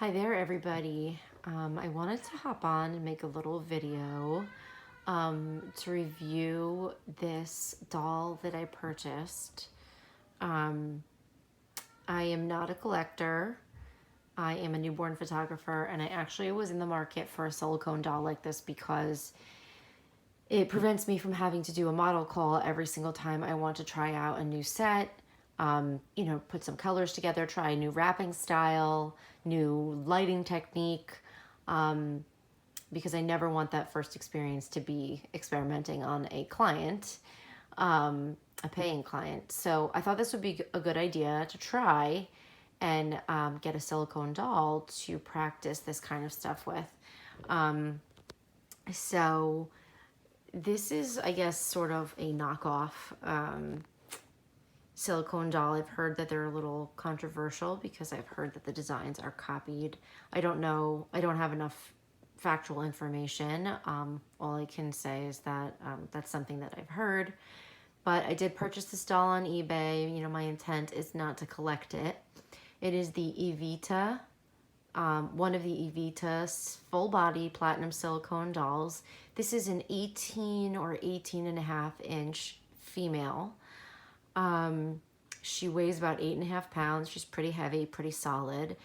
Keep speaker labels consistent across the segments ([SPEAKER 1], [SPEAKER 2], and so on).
[SPEAKER 1] Hi there, everybody. I wanted to hop on and make a little video to review this doll that I purchased. Um, I am not a collector. I am a newborn photographer, and I actually was in the market for a silicone doll like this because it prevents me from having to do a model call every single time I want to try out a new set. Put some colors together, try a new wrapping style, new lighting technique, because I never want that first experience to be experimenting on a client, a paying client. So I thought this would be a good idea to try and get a silicone doll to practice this kind of stuff with. So this is, I guess, sort of a knockoff silicone doll. I've heard that they're a little controversial because I've heard that the designs are copied. I don't know. I don't have enough factual information. All I can say is that that's something that I've heard. But I did purchase this doll on eBay. You know, my intent is not to collect it. It is the Ivita, one of the Ivita full body platinum silicone dolls. This is an 18 or 18 and a half inch female. She weighs about 8.5 pounds. She's pretty heavy, pretty solid.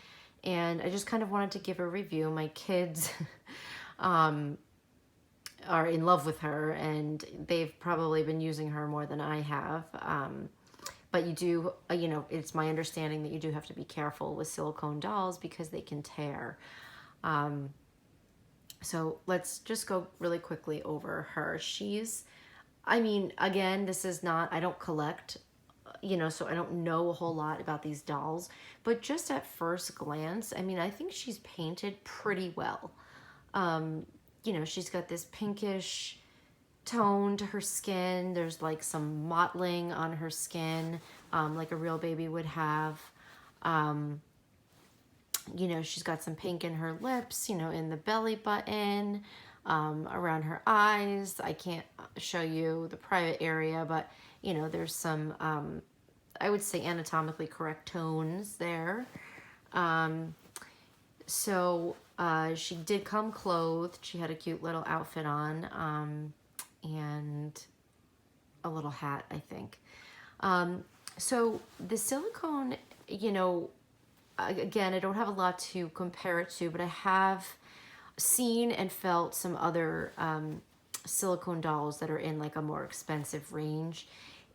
[SPEAKER 1] And I just kind of wanted to give a review. My kids are in love with her, and they've probably been using her more than I have. But you do, it's my understanding that you do have to be careful with silicone dolls because they can tear. So let's just go really quickly over her. Again, this is not, I don't collect, so I don't know a whole lot about these dolls. But just at first glance, I think she's painted pretty well. She's got this pinkish tone to her skin. There's like some mottling on her skin, like a real baby would have. She's got some pink in her lips, in the belly button, around her eyes. I can't show you the private area, but, there's some, I would say, anatomically correct tones there. She did come clothed. She had a cute little outfit on, and a little hat, I think. So the silicone, again, I don't have a lot to compare it to, but I have seen and felt some other silicone dolls that are in like a more expensive range.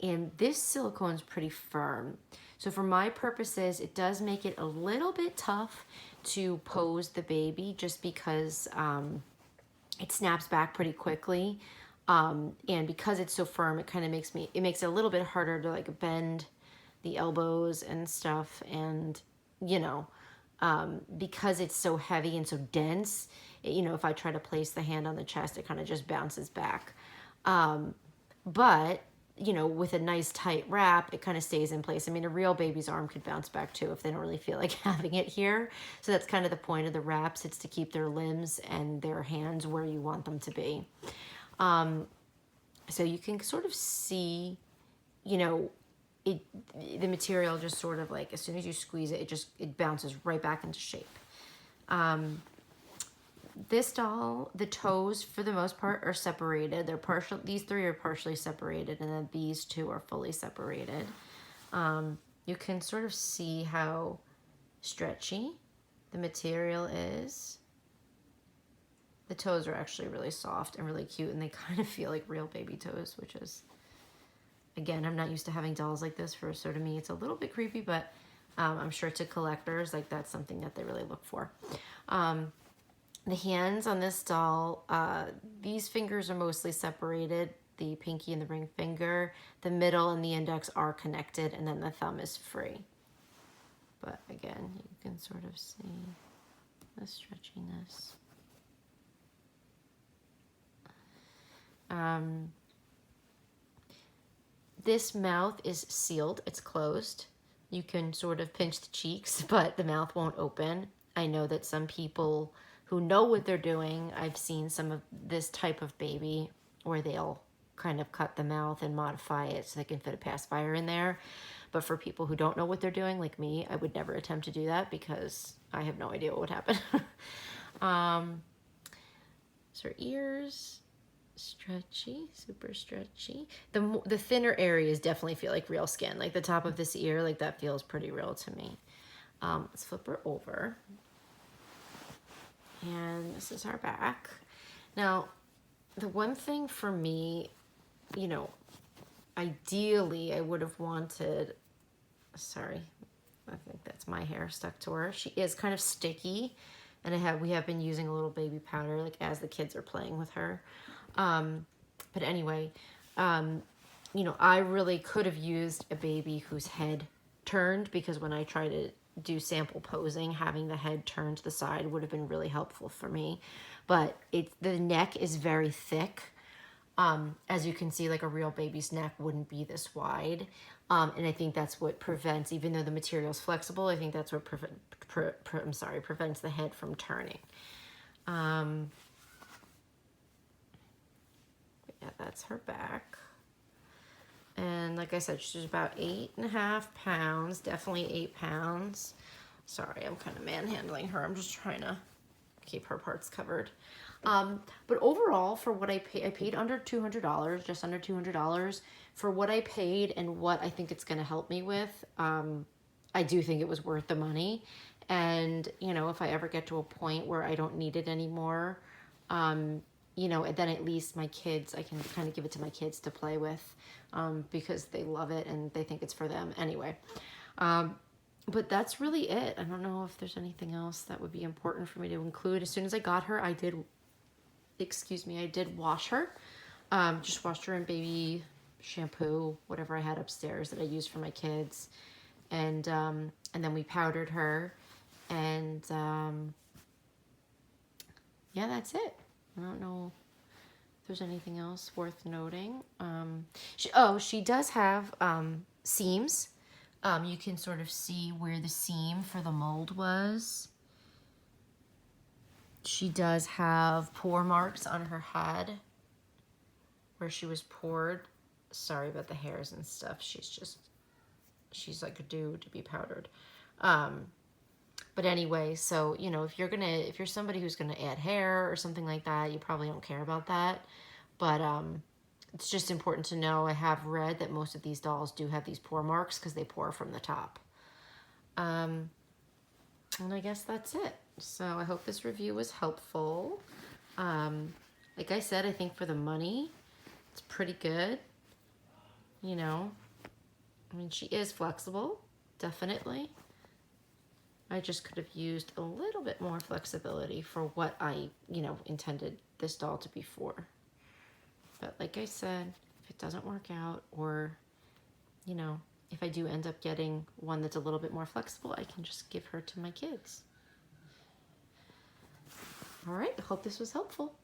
[SPEAKER 1] And this silicone is pretty firm. So for my purposes, it does make it a little bit tough to pose the baby just because it snaps back pretty quickly. And because it's so firm, it kind of makes it a little bit harder to like bend the elbows and stuff. And, because it's so heavy and so dense, if I try to place the hand on the chest, it kind of just bounces back. But with a nice tight wrap, it kind of stays in place. A real baby's arm could bounce back too if they don't really feel like having it here. So that's kind of the point of the wraps. It's to keep their limbs and their hands where you want them to be. So you can sort of see, the material just sort of like, as soon as you squeeze it, it bounces right back into shape. This doll, the toes for the most part are separated. These three are partially separated, and then these two are fully separated. You can sort of see how stretchy the material is. The toes are actually really soft and really cute, and they kind of feel like real baby toes, which is, again, I'm not used to having dolls like this, so to me it's a little bit creepy, but I'm sure to collectors, like, that's something that they really look for. The hands on this doll, these fingers are mostly separated, the pinky and the ring finger. The middle and the index are connected, and then the thumb is free. But again, you can sort of see the stretchiness. This mouth is sealed, it's closed. You can sort of pinch the cheeks, but the mouth won't open. I know that some people who know what they're doing, I've seen some of this type of baby where they'll kind of cut the mouth and modify it so they can fit a pacifier in there. But for people who don't know what they're doing, like me, I would never attempt to do that because I have no idea what would happen. So her ears, stretchy, super stretchy. The thinner areas definitely feel like real skin. Like the top of this ear, like that feels pretty real to me. Let's flip her over. And this is our back. Now, the one thing for me, you know, ideally I would have wanted, sorry, I think that's my hair stuck to her. She is kind of sticky, and we have been using a little baby powder like as the kids are playing with her. But anyway, you know, I really could have used a baby whose head turned, because when I try to do sample posing, having the head turned to the side would have been really helpful for me. But the neck is very thick. As you can see, like a real baby's neck wouldn't be this wide. And I think that's what prevents, even though the material is flexible, I think that's what prevents the head from turning. Yeah, that's her back. And like I said, she's about 8.5 pounds, definitely 8 pounds. Sorry, I'm kind of manhandling her. I'm just trying to keep her parts covered. But overall, for what I paid under $200, just under $200 for what I paid and what I think it's going to help me with. I do think it was worth the money. And, you know, if I ever get to a point where I don't need it anymore, you know, then at least my kids, I can kind of give it to my kids to play with, because they love it and they think it's for them anyway. But that's really it. I don't know if there's anything else that would be important for me to include. As soon as I got her, I did wash her. Just washed her in baby shampoo, whatever I had upstairs that I used for my kids. And then we powdered her. And yeah, that's it. I don't know if there's anything else worth noting. She does have seams. You can sort of see where the seam for the mold was. She does have pore marks on her head where she was pored. Sorry about the hairs and stuff. She's like a due to be powdered. But anyway, so, you know, if you're somebody who's gonna add hair or something like that, you probably don't care about that. But it's just important to know. I have read that most of these dolls do have these pore marks because they pour from the top. And I guess that's it. So I hope this review was helpful. Like I said, I think for the money, it's pretty good. You know, I mean, she is flexible, definitely. I just could have used a little bit more flexibility for what I, you know, intended this doll to be for. But like I said, if it doesn't work out, or, you know, if I do end up getting one that's a little bit more flexible, I can just give her to my kids. All right, I hope this was helpful.